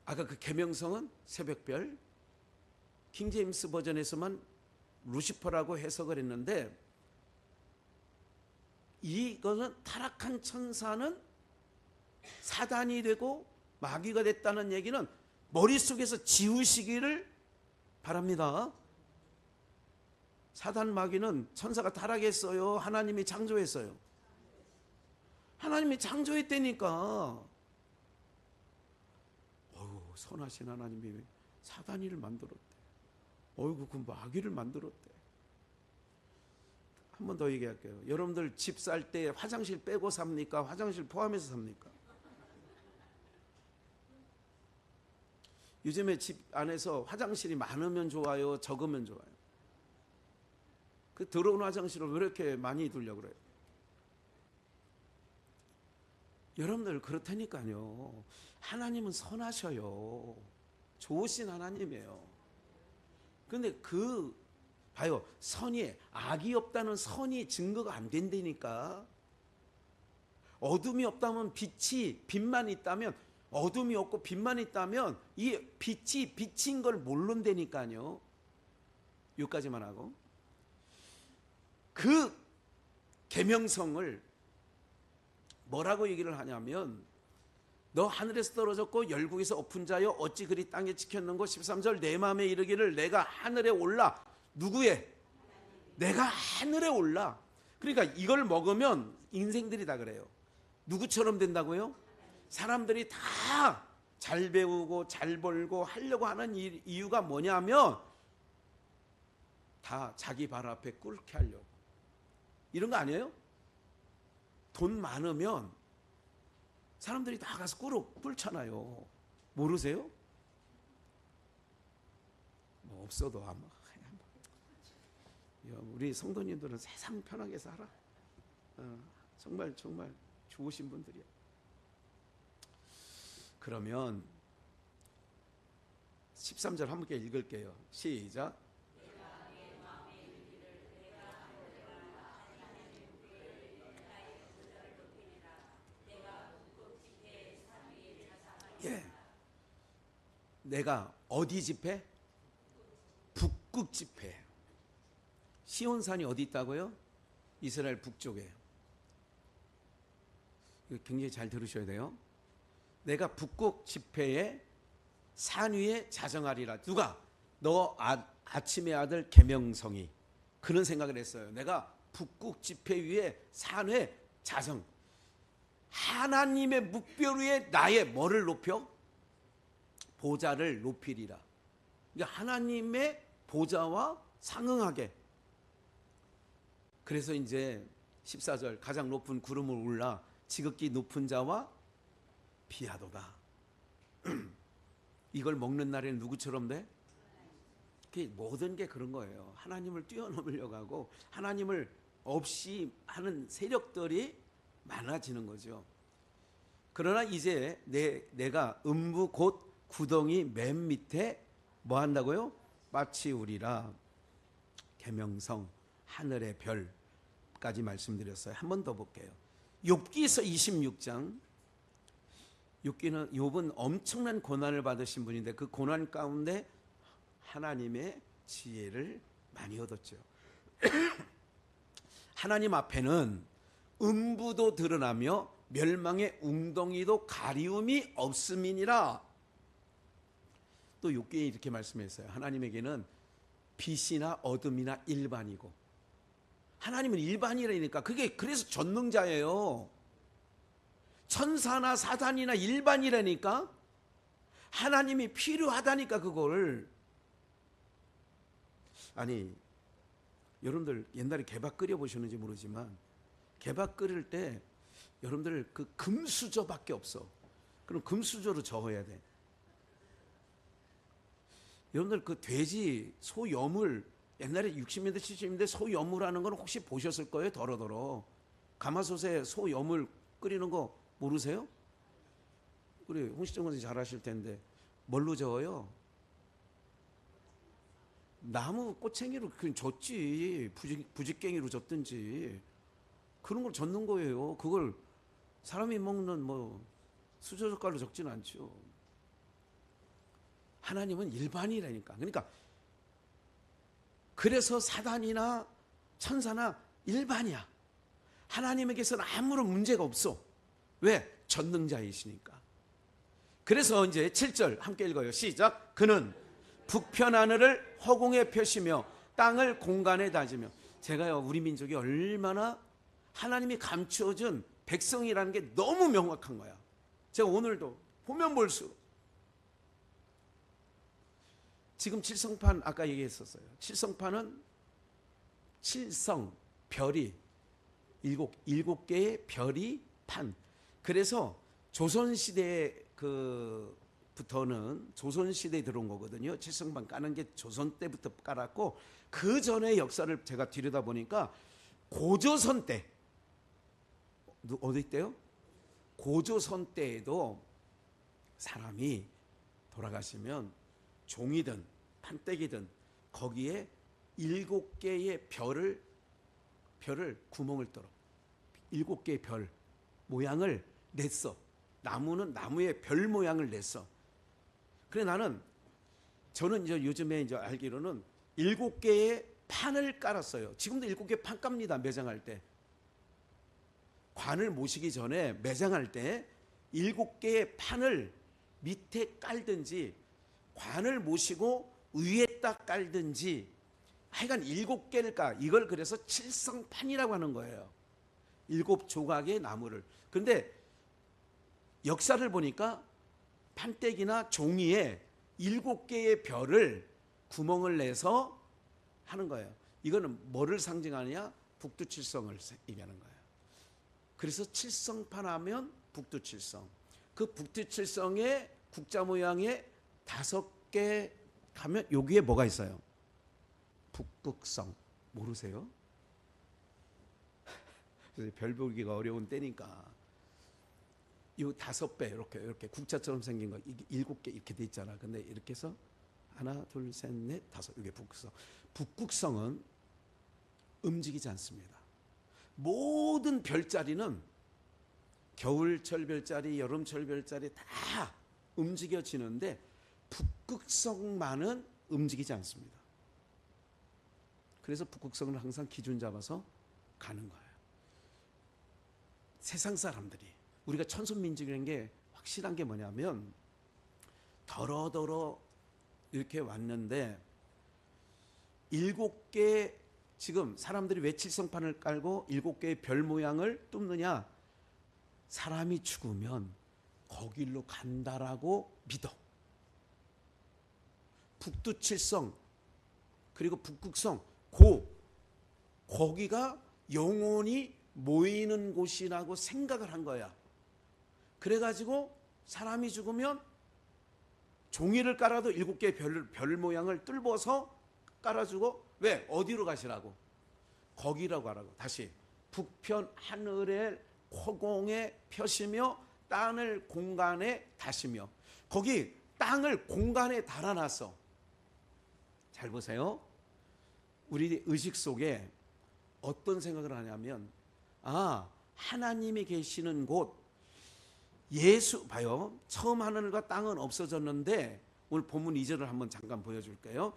[SPEAKER 1] 아까 그 계명성은 새벽별, 킹제임스 버전에서만 루시퍼라고 해석을 했는데, 이거는 타락한 천사는 사단이 되고 마귀가 됐다는 얘기는 머릿속에서 지우시기를 바랍니다. 사단 마귀는 천사가 타락했어요? 하나님이 창조했어요? 하나님이 창조했다니까. 선하신 하나님이 사단이를 만들었대. 그 마귀를 만들었대. 한 번 더 얘기할게요. 여러분들 집 살 때 화장실 빼고 삽니까? 화장실 포함해서 삽니까? 요즘에 집 안에서 화장실이 많으면 좋아요? 적으면 좋아요? 그 더러운 화장실을 왜 이렇게 많이 두려고 그래요? 여러분들 그렇다니까요. 하나님은 선하셔요. 좋으신 하나님이에요. 근데 봐요. 악이 없다는 선이 증거가 안 된다니까. 어둠이 없다면 빛만 있다면, 어둠이 없고 빛만 있다면 이 빛이 빛인 걸 모른다니까요. 여기까지만 하고, 그 계명성을 뭐라고 얘기를 하냐면, 너 하늘에서 떨어졌고 열국에서 엎은 자여 어찌 그리 땅에 지켰는고. 13절 내 마음에 이르기를 내가 하늘에 올라 누구의? 내가 하늘에 올라. 그러니까 이걸 먹으면 인생들이 다 그래요. 누구처럼 된다고요? 사람들이 다 잘 배우고 잘 벌고 하려고 하는 이유가 뭐냐면 다 자기 발 앞에 꿇게 하려고. 이런 거 아니에요? 돈 많으면 사람들이 다 가서 꿇잖아요. 모르세요? 뭐 없어도 아마 우리 성도님들은 세상 편하게 살아. 정말 좋으신 분들이야. 그러면 13절 함께 읽을게요. 시작. 예. 내가 어디 집회? 북극 집회. 시온산이 어디 있다고요? 이스라엘 북쪽에. 굉장히 잘 들으셔야 돼요. 내가 북극 집회에 산 위에 자정하리라. 누가? 너 아침의 아들 계명성이 그런 생각을 했어요. 내가 북극 집회 위에 산 위에 자정. 하나님의 묵별 위에 나의 뭐를 높여? 보좌를 높이리라. 그러니까 하나님의 보좌와 상응하게. 그래서 이제 14절 가장 높은 구름을 올라 지극히 높은 자와 비하도다. 이걸 먹는 날에는 누구처럼 돼? 모든 게 그런 거예요. 하나님을 뛰어넘으려고 하고 하나님을 없이 하는 세력들이 많아지는 거죠. 그러나 이제 내가 음부 곧 구덩이 맨 밑에 뭐 한다고요? 빠치우리라. 계명성 하늘의 별까지 말씀드렸어요. 한 번 더 볼게요. 욥기서 26장. 욥은 엄청난 고난을 받으신 분인데 그 고난 가운데 하나님의 지혜를 많이 얻었죠. 하나님 앞에는 음부도 드러나며 멸망의 웅덩이도 가리움이 없음이니라. 또 욥기에 이렇게 말씀했어요. 하나님에게는 빛이나 어둠이나 일반이고, 하나님은 일반이라니까. 그게 그래서 전능자예요. 천사나 사단이나 일반이라니까. 하나님이 필요하다니까. 그걸 아니, 여러분들 옛날에 개밥 끓여 보셨는지 모르지만 개밥 끓일 때 여러분들 그 금수저밖에 없어. 그럼 금수저로 저어야 돼. 여러분들 그 돼지 소 여물 옛날에 60년대 70년대 소 여물하는 건 혹시 보셨을 거예요. 더러더러 가마솥에 소 여물 끓이는 거 모르세요? 우리 홍시정 선생님 잘 아실 텐데 뭘로 저어요? 나무 꼬챙이로 그냥 젓지. 부직갱이로 젓든지 그런 걸 젓는 거예요. 그걸 사람이 먹는 뭐 수저젓갈로 적지는 않죠. 하나님은 일반이라니까. 그러니까 그래서 사단이나 천사나 일반이야. 하나님에게서는 아무런 문제가 없어. 왜? 전능자이시니까. 그래서 이제 7절 함께 읽어요. 시작. 그는 북편 하늘을 허공에 펴시며 땅을 공간에 다지며. 제가요, 우리 민족이 얼마나 하나님이 감추어준 백성이라는 게 너무 명확한 거야. 제가 오늘도 보면 볼수록 지금 칠성판 아까 얘기했었어요. 칠성판은 칠성 별이 일곱 개의 별이 판. 그래서 조선시대 부터는 조선시대에 들어온 거거든요. 칠성판 까는 게 조선 때부터 깔았고, 그 전의 역사를 제가 들여다보니까 고조선 때, 어디 때요? 고조선 때에도 사람이 돌아가시면 종이든 판때기든 거기에 7개의 별을 구멍을 뚫어 7개의 별 모양을 냈어. 나무는 나무의 별 모양을 냈어. 그래 저는 이제 요즘에 이제 알기로는 7개의 판을 깔았어요. 지금도 7개 판 깝니다. 매장할 때. 관을 모시기 전에 매장할 때 7개의 판을 밑에 깔든지 관을 모시고 위에다 깔든지 하여간 7개일까? 이걸 그래서 칠성판이라고 하는 거예요. 7조각의 나무를. 그런데 역사를 보니까 판때기나 종이에 7개의 별을 구멍을 내서 하는 거예요. 이거는 뭐를 상징하느냐? 북두칠성을 얘기하는 거예요. 그래서 칠성판 하면 북두칠성. 그 북두칠성의 국자 모양의 5개 가면 여기에 뭐가 있어요? 북극성. 모르세요? 별 보기가 어려운 때니까 이 5배 이렇게 국자처럼 생긴 거 이게 7개 이렇게 돼 있잖아. 근데 이렇게 해서 하나, 둘, 셋, 넷, 5. 이게 북극성. 북극성은 움직이지 않습니다. 모든 별자리는 겨울철 별자리, 여름철 별자리 다 움직여지는데 북극성만은 움직이지 않습니다. 그래서 북극성을 항상 기준 잡아서 가는 거예요. 세상 사람들이 우리가 천손민족이라는 게 확실한 게 뭐냐면 더러더러 이렇게 왔는데 7개 지금 사람들이 왜 칠성판을 깔고 7개의 별 모양을 뚫느냐? 사람이 죽으면 거길로 간다라고 믿어. 북두칠성 그리고 북극성 거기가 영혼이 모이는 곳이라고 생각을 한 거야. 그래가지고 사람이 죽으면 종이를 깔아도 7개의 별 모양을 뚫어서 깔아주고 왜? 어디로 가시라고? 거기라고 하라고. 다시 북편 하늘의 허공에 펴시며 땅을 공간에 다시며. 거기 땅을 공간에 달아놨어. 잘 보세요. 우리 의식 속에 어떤 생각을 하냐면 하나님이 계시는 곳 예수 봐요. 처음 하늘과 땅은 없어졌는데 오늘 본문 2절을 한번 잠깐 보여줄게요.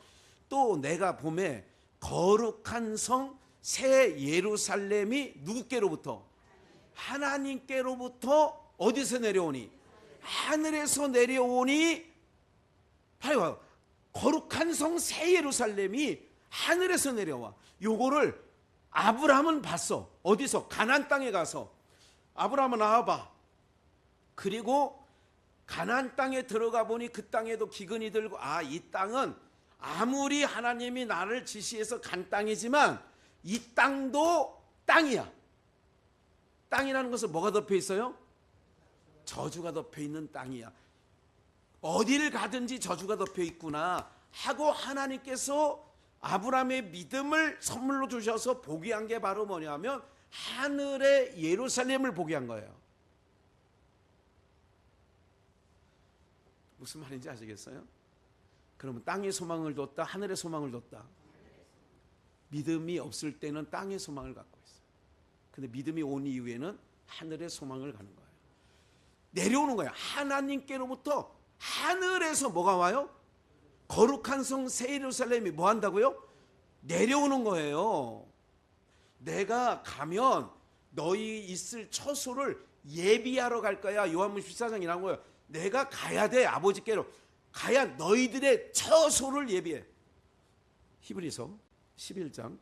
[SPEAKER 1] 또 내가 봄에 거룩한 성 새 예루살렘이 누구께로부터? 하나님께로부터 어디서 내려오니? 하늘에서 내려오니. 봐요. 거룩한 성 새 예루살렘이 하늘에서 내려와. 요거를 아브라함은 봤어. 어디서? 가나안 땅에 가서. 아브라함은 나와봐. 그리고 가나안 땅에 들어가 보니 그 땅에도 기근이 들고 이 땅은 아무리 하나님이 나를 지시해서 간 땅이지만 이 땅도 땅이야. 땅이라는 것은 뭐가 덮여 있어요? 저주가 덮여 있는 땅이야. 어디를 가든지 저주가 덮여 있구나 하고 하나님께서 아브라함의 믿음을 선물로 주셔서 보게 한 게 바로 뭐냐면 하늘의 예루살렘을 보게 한 거예요. 무슨 말인지 아시겠어요? 그러면 땅의 소망을 뒀다, 하늘의 소망을 뒀다. 믿음이 없을 때는 땅의 소망을 갖고 있어요. 근데 믿음이 온 이후에는 하늘의 소망을 가는 거예요. 내려오는 거예요. 하나님께로부터 하늘에서 뭐가 와요? 거룩한 성 새 예루살렘이 뭐 한다고요? 내려오는 거예요. 내가 가면 너희 있을 처소를 예비하러 갈 거야. 요한복음 14장이라는 거예요. 내가 가야 돼. 아버지께로 가야 너희들의 처소를 예비해. 히브리서 11장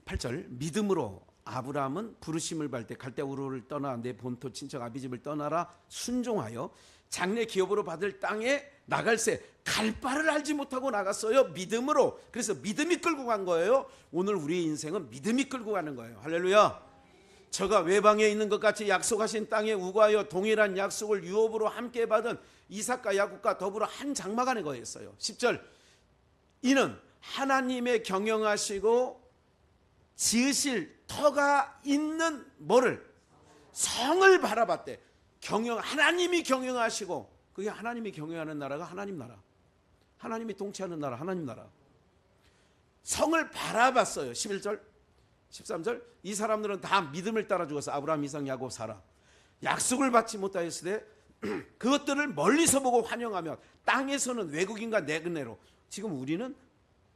[SPEAKER 1] 8절 믿음으로 아브라함은 부르심을 받을 때 갈대 우르를 떠나 내 본토 친척 아비집을 떠나라 순종하여 장래 기업으로 받을 땅에 나갈새 갈 바를 알지 못하고 나갔어요. 믿음으로. 그래서 믿음이 끌고 간 거예요. 오늘 우리의 인생은 믿음이 끌고 가는 거예요. 할렐루야. 저가 외방에 있는 것 같이 약속하신 땅에 우거하여 동일한 약속을 유업으로 함께 받은 이삭과 야곱과 더불어 한 장막 안에 거했어요. 10절 이는 하나님의 경영하시고 지으실 터가 있는 뭐를? 성을 바라봤대. 하나님이 경영하시고 그게 하나님이 경영하는 나라가 하나님 나라. 하나님이 통치하는 나라 하나님 나라. 성을 바라봤어요. 11절 13절 이 사람들은 다 믿음을 따라 죽어서 아브라함, 이삭, 야곱, 사라 약속을 받지 못하였으되 그것들을 멀리서 보고 환영하며 땅에서는 외국인과 나그네로. 지금 우리는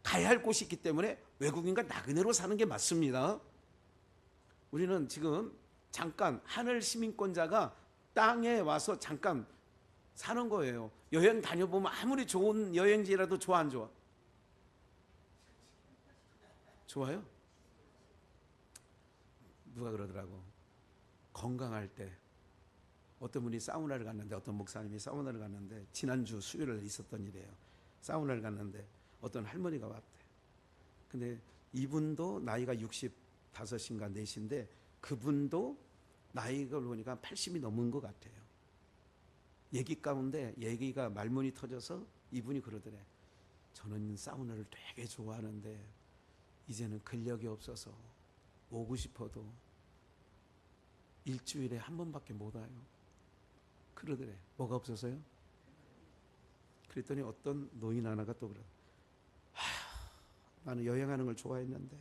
[SPEAKER 1] 가야 할 곳이 있기 때문에 외국인과 나그네로 사는 게 맞습니다. 우리는 지금 잠깐 하늘 시민권자가 땅에 와서 잠깐 사는 거예요. 여행 다녀보면 아무리 좋은 여행지라도 좋아 안 좋아? 좋아요? 누가 그러더라고. 건강할 때 어떤 분이 사우나를 갔는데, 어떤 목사님이 사우나를 갔는데, 지난주 수요일에 있었던 일이에요. 사우나를 갔는데 어떤 할머니가 왔대. 근데 이분도 나이가 65인가 4인데 그분도 나이가 보니까 80이 넘은 것 같아요. 얘기 가운데 얘기가 말문이 터져서 이분이 그러더래. 저는 사우나를 되게 좋아하는데 이제는 근력이 없어서 오고 싶어도 일주일에 한 번밖에 못 와요. 그러더래. 뭐가 없어서요? 그랬더니 어떤 노인 하나가 또 그래. 나는 여행하는 걸 좋아했는데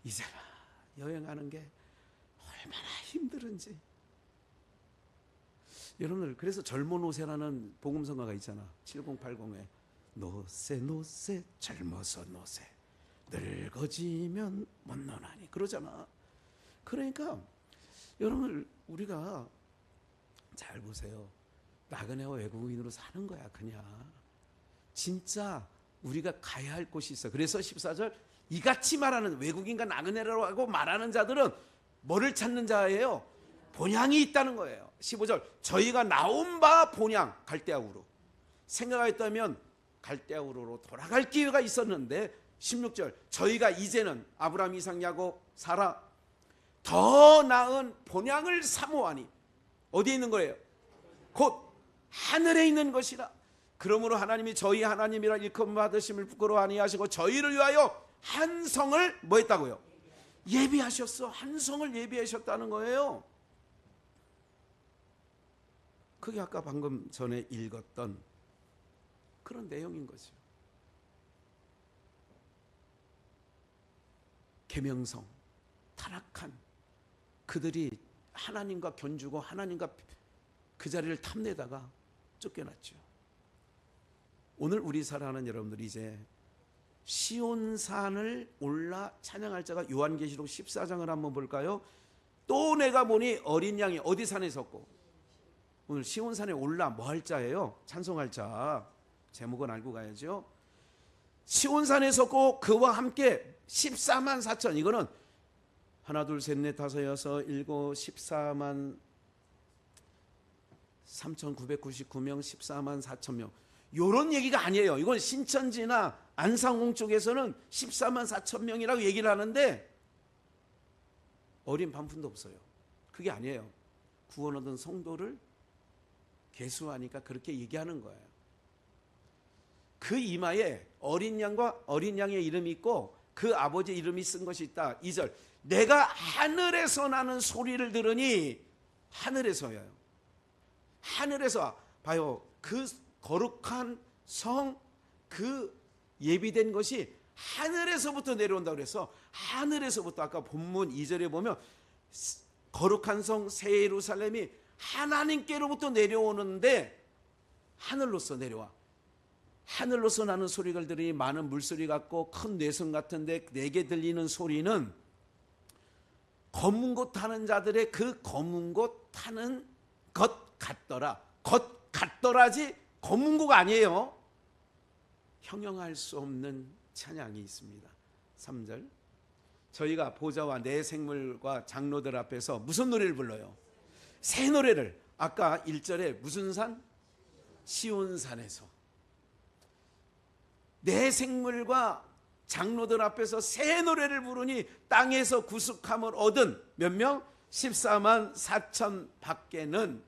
[SPEAKER 1] 이제는 여행하는 게 얼마나 힘들은지. 여러분들, 그래서 젊은 오세라는 복음성가가 있잖아. 7080에 노세 노세 젊어서 노세 늙어지면 못 노나니 그러잖아. 그러니까 여러분들, 우리가 잘 보세요. 나그네와 외국인으로 사는 거야. 그냥 진짜 우리가 가야 할 곳이 있어. 그래서 14절, 이같이 말하는 외국인과 나그네라고 말하는 자들은 뭐를 찾는 자예요? 본향이 있다는 거예요. 15절, 저희가 나온 바 본향 갈대아우로, 생각하였다면 갈대아우로로 돌아갈 기회가 있었는데 16절, 저희가 이제는 아브라함, 이삭, 야곱, 사라 더 나은 본향을 사모하니, 어디에 있는 거예요? 곧 하늘에 있는 것이라. 그러므로 하나님이 저희 하나님이라 일컬음 받으심을 부끄러워 아니하시고 저희를 위하여 한 성을 뭐 했다고요? 예비하셨어. 한 성을 예비하셨다는 거예요. 그게 아까 방금 전에 읽었던 그런 내용인 거죠. 계명성, 타락한 그들이 하나님과 견주고 하나님과 그 자리를 탐내다가 쫓겨났죠. 오늘 우리 사랑하는 여러분들이 이제 시온산을 올라 찬양할 자가, 요한계시록 14장을 한번 볼까요? 또 내가 보니 어린 양이 어디 산에 섰고, 오늘 시온산에 올라 뭐 할 자예요? 찬송할 자. 제목은 알고 가야죠. 시온산에 섰고 그와 함께 14만 4천, 이거는 하나 둘 셋 넷 다섯 여섯 일곱 14만 3,999명 14만 4천 명, 요런 얘기가 아니에요. 이건 신천지나 안상홍 쪽에서는 14만 4천 명이라고 얘기를 하는데 어린 반푼도 없어요. 그게 아니에요. 구원 얻은 성도를 계수하니까 그렇게 얘기하는 거예요. 그 이마에 어린 양과 어린 양의 이름이 있고 그 아버지 이름이 쓴 것이 있다. 2절, 내가 하늘에서 나는 소리를 들으니, 하늘에서요. 하늘에서 봐요. 그 거룩한 성, 그 예비된 것이 하늘에서부터 내려온다고 그래서, 하늘에서부터 아까 본문 2절에 보면 거룩한 성 새 예루살렘이 하나님께로부터 내려오는데 하늘로서 내려와. 하늘로서 나는 소리를 들으니 많은 물소리 같고 큰 뇌성 같은데 내게 들리는 소리는 검은 곳 타는 자들의 그 검은 곳 타는 것 같더라. 것 같더라지 검은 곳 아니에요. 형용할 수 없는 찬양이 있습니다. 3절, 저희가 보좌와 내 생물과 장로들 앞에서 무슨 노래를 불러요? 새 노래를. 아까 1절에 무슨 산? 시온산에서 내 생물과 장로들 앞에서 새 노래를 부르니 땅에서 구속함을 얻은 몇 명? 14만 4천 밖에는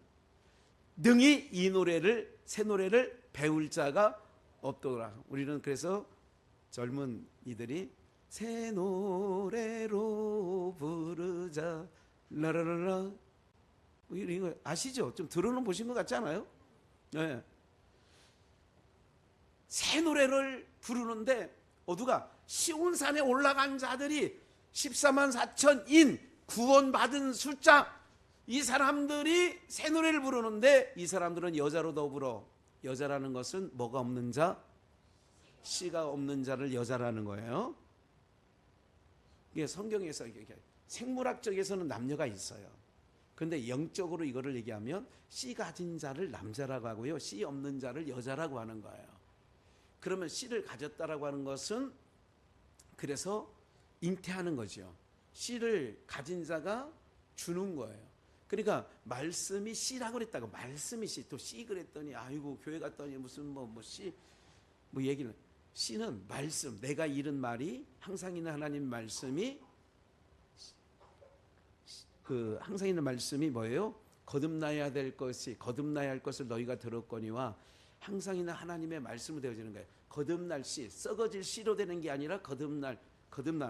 [SPEAKER 1] 능히 이 노래를, 새 노래를 배울 자가 없더라. 우리는 그래서 젊은 이들이 새 노래로 부르자 라라라라, 이거 아시죠? 좀 들어는 보신 것 같지 않아요? 네. 새 노래를 부르는데 누가? 시온산에 올라간 자들이 14만 4천인 구원받은 숫자, 이 사람들이 새 노래를 부르는데 이 사람들은 여자로 더불어, 여자라는 것은 뭐가 없는 자? 씨가 없는 자를 여자라는 거예요. 이게 성경에서 생물학적에서는 남녀가 있어요. 그런데 영적으로 이거를 얘기하면 씨 가진 자를 남자라고 하고요, 씨 없는 자를 여자라고 하는 거예요. 그러면 씨를 가졌다라고 하는 것은 그래서 잉태하는 거죠. 씨를 가진 자가 주는 거예요. 그러니까 말씀이 씨라고 그랬다고, 말씀이 씨, 또 씨 그랬더니 아이고 교회 갔더니 무슨 씨 얘기는, 씨는 말씀, 내가 잃은 말이 항상 있는 하나님 말씀이, 그 항상 있는 말씀이 뭐예요? 거듭나야 될 것이, 거듭나야 할 것을 너희가 들었거니와, 항상 있는 하나님의 말씀으로 되어지는 거예요. 거듭날 씨, 썩어질 씨로 되는 게 아니라 거듭날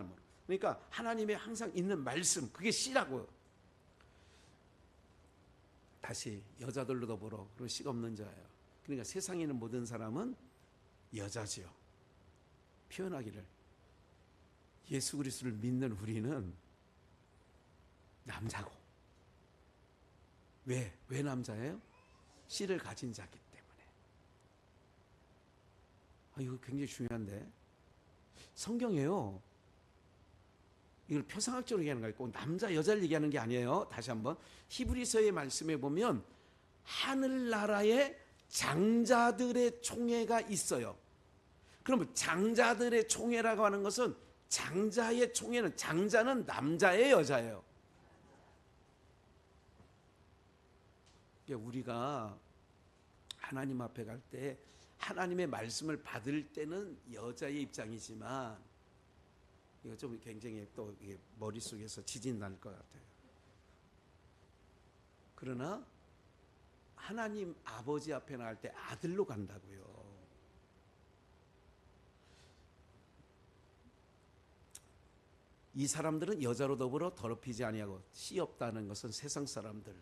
[SPEAKER 1] 뭐. 그러니까 하나님의 항상 있는 말씀, 그게 씨라고요. 다시 여자들로 더불어 그리고 씨가 없는 자예요. 그러니까 세상에 있는 모든 사람은 여자지요. 표현하기를, 예수 그리스도를 믿는 우리는 남자고. 왜 남자예요? 씨를 가진 자기 때문에. 이거 굉장히 중요한데, 성경에요, 이걸 표상학적으로 얘기하는 거예요. 꼭 남자 여자를 얘기하는 게 아니에요. 다시 한번 히브리서의 말씀에 보면 하늘나라에 장자들의 총회가 있어요. 그러면 장자들의 총회라고 하는 것은, 장자의 총회는, 장자는 남자예요, 여자예요? 우리가 하나님 앞에 갈 때, 하나님의 말씀을 받을 때는 여자의 입장이지만, 이거 좀 굉장히 또 머릿속에서 지진 날 것 같아요. 그러나 하나님 아버지 앞에 나갈 때 아들로 간다고요. 이 사람들은 여자로 더불어 더럽히지 아니하고, 씨 없다는 것은 세상 사람들,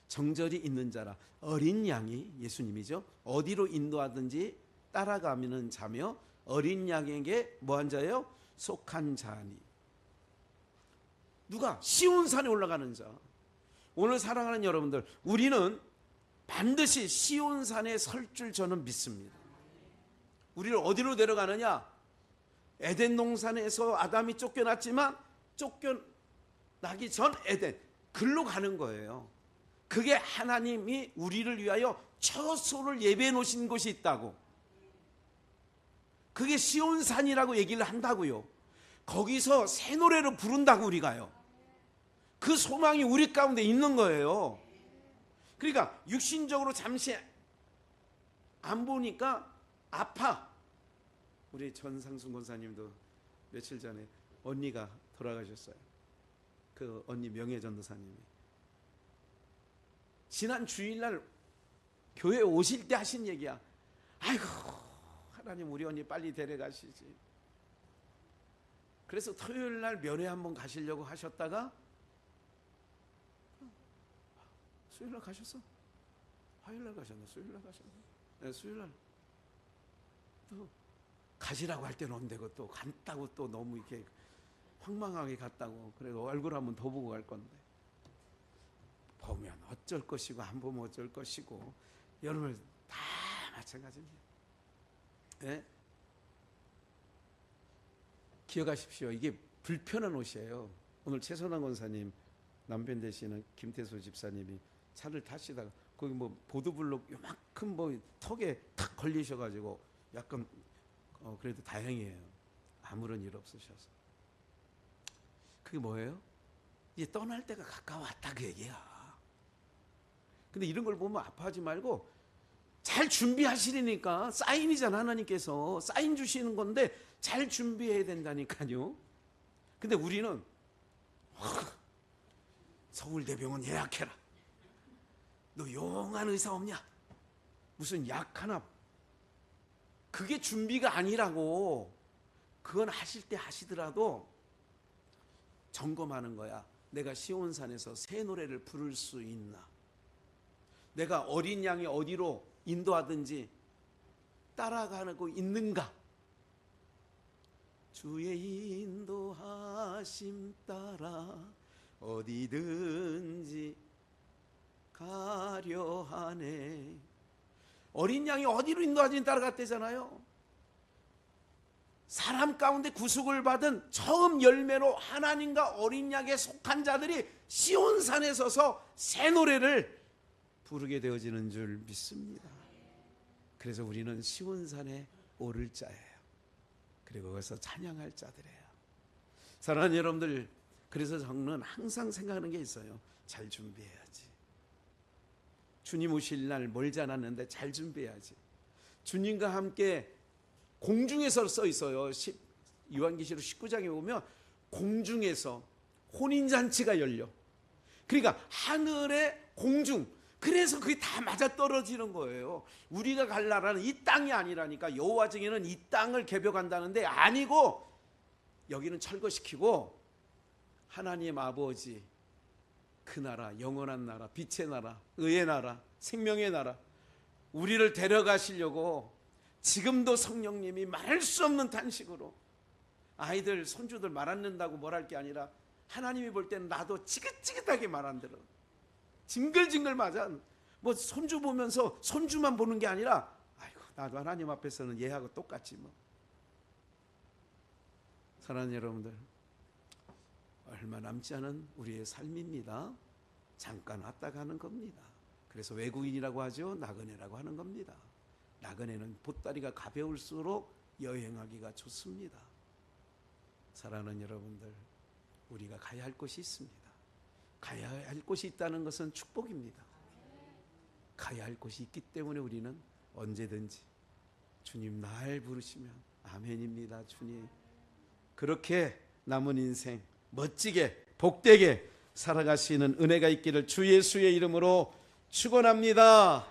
[SPEAKER 1] 정절이 있는 자라, 어린 양이, 예수님이죠, 어디로 인도하든지 따라가는 자며 어린 양에게 뭐한 자예요? 속한 자니. 누가? 시온산에 올라가는 자. 오늘 사랑하는 여러분들, 우리는 반드시 시온산에 설 줄 저는 믿습니다. 우리를 어디로 데려가느냐? 에덴 동산에서 아담이 쫓겨났지만 쫓겨나기 전 에덴, 글로 가는 거예요. 그게 하나님이 우리를 위하여 처소를 예배해 놓으신 곳이 있다고. 그게 시온산이라고 얘기를 한다고요. 거기서 새 노래를 부른다고 우리가요. 그 소망이 우리 가운데 있는 거예요. 그러니까 육신적으로 잠시 안 보니까 아파. 우리 전상순 권사님도 며칠 전에 언니가 돌아가셨어요. 그 언니 명예전도사님이 지난 주일날 교회 오실 때 하신 얘기야. 아이고 하나님, 우리 언니 빨리 데려가시지. 그래서 토요일 날 면회 한번 가시려고 하셨다가 수요일 날 가셨어? 화요일 날 가셨나? 수요일 날 가셨나? 네, 수요일 날 또 가시라고 할 때는 온대고, 또 간다고 또 너무 이렇게 황망하게 갔다고. 그래서 얼굴 한번 더 보고 갈 건데, 보면 어쩔 것이고 안 보면 어쩔 것이고, 여러분 다 마찬가지입니다. 네? 기억하십시오. 이게 불편한 옷이에요. 오늘 최선환 권사님 남편 되시는 김태소 집사님이 차를 타시다가 거기 뭐 보도블록 요만큼 뭐 턱에 탁 걸리셔가지고 약간 그래도 다행이에요. 아무런 일 없으셔서. 그게 뭐예요? 이제 떠날 때가 가까웠다 그 얘기야. 근데 이런 걸 보면 아파하지 말고 잘 준비하시려니까. 사인이잖아. 하나님께서 사인 주시는 건데 잘 준비해야 된다니까요. 근데 우리는 서울대병원 예약해라. 너 용한 의사 없냐? 무슨 약 하나. 그게 준비가 아니라고. 그건 하실 때 하시더라도 점검하는 거야. 내가 시온산에서 새 노래를 부를 수 있나? 내가 어린 양이 어디로 인도하든지 따라가고 있는가? 주의 인도하심 따라 어디든지 가려 하네. 어린 양이 어디로 인도하든지 따라갔대잖아요. 사람 가운데 구속을 받은 처음 열매로 하나님과 어린 양에 속한 자들이 시온산에 서서 새 노래를 부르게 되어지는 줄 믿습니다. 그래서 우리는 시온산에 오를 자예요. 그리고 거기서 찬양할 자들이에요. 사랑하는 여러분들, 그래서 저는 항상 생각하는 게 있어요. 잘 준비해야지. 주님 오실 날 멀지 않았는데 잘 준비해야지. 주님과 함께 공중에서 써 있어요. 요한계시록 19장에 보면 공중에서 혼인잔치가 열려. 그러니까 하늘의 공중. 그래서 그게 다 맞아떨어지는 거예요. 우리가 갈 나라는 이 땅이 아니라니까. 여호와 증인은 이 땅을 개벽한다는데 아니고 여기는 철거시키고 하나님 아버지 그 나라, 영원한 나라, 빛의 나라, 의의 나라, 생명의 나라, 우리를 데려가시려고 지금도 성령님이 말할 수 없는 탄식으로, 아이들 손주들 말 안 듣는다고 뭘 할 게 아니라 하나님이 볼 때는 나도 지긋지긋하게 말 안 들어, 징글징글 맞아. 뭐 손주 보면서 손주만 보는 게 아니라 아이고 나도 하나님 앞에서는 얘하고 똑같지 뭐. 사랑하는 여러분들, 얼마 남지 않은 우리의 삶입니다. 잠깐 왔다 가는 겁니다. 그래서 외국인이라고 하죠. 나그네라고 하는 겁니다. 나그네는 보따리가 가벼울수록 여행하기가 좋습니다. 사랑하는 여러분들, 우리가 가야 할 곳이 있습니다. 가야 할 곳이 있다는 것은 축복입니다. 가야 할 곳이 있기 때문에 우리는 언제든지 주님 날 부르시면 아멘입니다. 주님, 그렇게 남은 인생 멋지게 복되게 살아가시는 은혜가 있기를 주 예수의 이름으로 축원합니다.